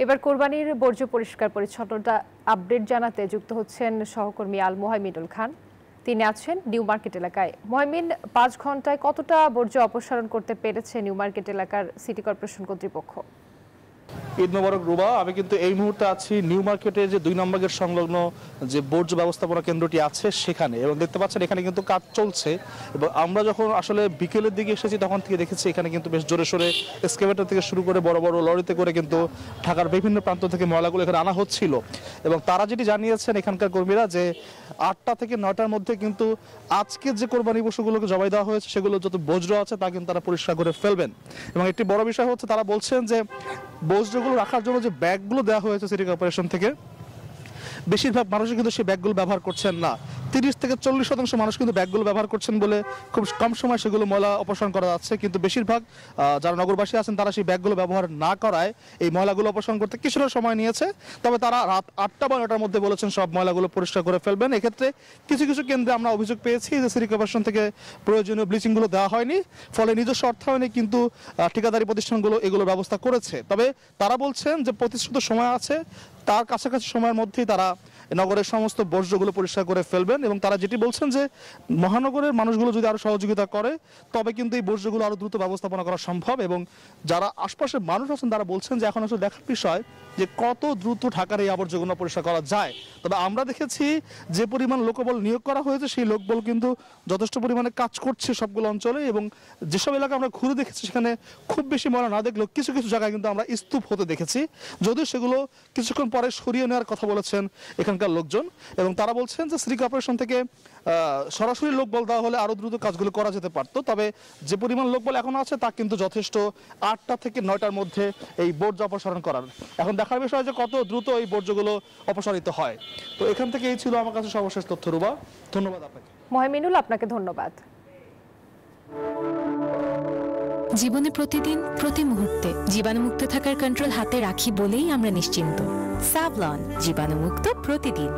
এবার কোরবানির বর্জ্য পরিষ্কার পরিচ্ছন্নতা আপডেট জানাতে যুক্ত হচ্ছেন সহকর্মী আল মোহাইমিনুল খান। তিনি আছেন নিউ মার্কেট এলাকায়। মোহাইমিন, ৫ ঘন্টায় কতটা বর্জ্য অপসারণ করতে পেরেছে নিউ মার্কেট এলাকার সিটি কর্পোরেশন কর্তৃপক্ষ? ঈদ মোবারক রুবা। আমি কিন্তু এই মুহূর্তে আছি নিউ মার্কেটে যে ২ নম্বর গেট সংলগ্ন যে বর্জ্য ব্যবস্থাপনা কেন্দ্রটি আছে সেখানে, এবং দেখতে পাচ্ছেন এখানে কিন্তু কাজ চলছে। এবং আমরা যখন আসলে বিকেলের দিকে এসেছি তখন থেকে দেখেছি এখানে কিন্তু বেশ জোরে সোরে এক্সকেভেটর থেকে শুরু করে বড় বড় লরিতে করে কিন্তু ঢাকার বিভিন্ন প্রান্ত থেকে ময়লাগুলো এখানে আনা হচ্ছিল। এবং তারা যেটি জানিয়েছেন এখানকার কর্মীরা যে ৮টা থেকে ৯টার মধ্যে কিন্তু আজকে যে কোরবানি পশুগুলোকে জবাই দেওয়া হয়েছে সেগুলো যত বজ্র আছে তা কিন্তু তারা পরিষ্কার করে ফেলবেন। এবং একটি বড় বিষয় হচ্ছে তারা বলছেন যে বজ্রগুলো রাখার জন্য যে ব্যাগগুলো দেওয়া হয়েছে সিটি কর্পোরেশন থেকে, বেশিরভাগ মানুষই কিন্তু সেই ব্যাগগুলো ব্যবহার করছেন না। ৩০ থেকে ৪০% মানুষ কিন্তু ব্যাগগুলো ব্যবহার করছেন বলে খুব কম সময় সেগুলো ময়লা অপসারণ করা যাচ্ছে। কিন্তু বেশিরভাগ যারা নগরবাসী আছেন তারা সেই ব্যাগগুলো ব্যবহার না করায় এই ময়লাগুলো অপসারণ করতে কিছুটা সময় নিয়েছে। তবে তারা রাত ৮টা বা ৯টার মধ্যে বলেছেন সব ময়লাগুলো পরিষ্কার করে ফেলবেন। এক্ষেত্রে কিছু কিছু কেন্দ্রে আমরা অভিযোগ পেয়েছি যে সিটি কর্পোরেশন থেকে প্রয়োজনীয় ব্লিচিংগুলো দেওয়া হয়নি, ফলে নিজস্ব অর্থায়নে কিন্তু ঠিকাদারি প্রতিষ্ঠানগুলো এগুলো ব্যবস্থা করেছে। তবে তারা বলছেন যে প্রতিশ্রুত সময় আছে, তার কাছাকাছি সময়ের মধ্যেই তারা নগরের সমস্ত বর্জ্যগুলো পরিষ্কার করে ফেলবেন। এবং তারা যেটি বলছেন যে মহানগরের মানুষগুলো যদি আরো সহযোগিতা করে তবে কিন্তু এই বর্জ্যগুলো আরো দ্রুত ব্যবস্থাপনা করা সম্ভব। এবং যারা আশপাশের মানুষ আছেন তারা বলছেন যে এখন আসলে দেখার বিষয় যে কত দ্রুত ঢাকার এই আবর্জনাগুলো পরিষ্কার করা যায়। তবে আমরা দেখেছি যে পরিমাণ লোকবল নিয়োগ করা হয়েছে সেই লোকবল কিন্তু যথেষ্ট পরিমাণে কাজ করছে সবগুলো অঞ্চলে। এবং যেসব এলাকা আমরা ঘুরে দেখেছি সেখানে খুব বেশি ময়লা না দেখলেও কিছু কিছু জায়গায় কিন্তু আমরা স্তূপ হতে দেখেছি, যদিও সেগুলো কিছুক্ষণ পরে সরিয়ে নেওয়ার কথা বলেছেন এখানকার লোকজন। এবং তারা বলছেন যে সিটি কর্পোরেশন থেকে সরাসরি লোকবল দেওয়া হলে আরো দ্রুত কাজগুলো করা যেতে পারতো। তবে যে পরিমাণ লোকবল এখন আছে তা কিন্তু যথেষ্ট ৮টা থেকে ৯টার মধ্যে এই বর্জ্য অপসারণ করার। এখন দেখার বিষয় যে কত দ্রুত এই বর্জ্যগুলো অপসারিত হয়। তো এখান থেকে এই ছিল আমার কাছে সর্বশেষ তথ্য। রুবা, ধন্যবাদ আপনাকে। মোহাইমিনুল, আপনাকে ধন্যবাদ। জীবনে প্রতিদিন প্রতি মুহূর্তে জীবাণুমুক্ত থাকার কন্ট্রোল হাতে রাখি বলেই আমরা নিশ্চিন্ত। সাভলন, জীবাণুমুক্ত প্রতিদিন।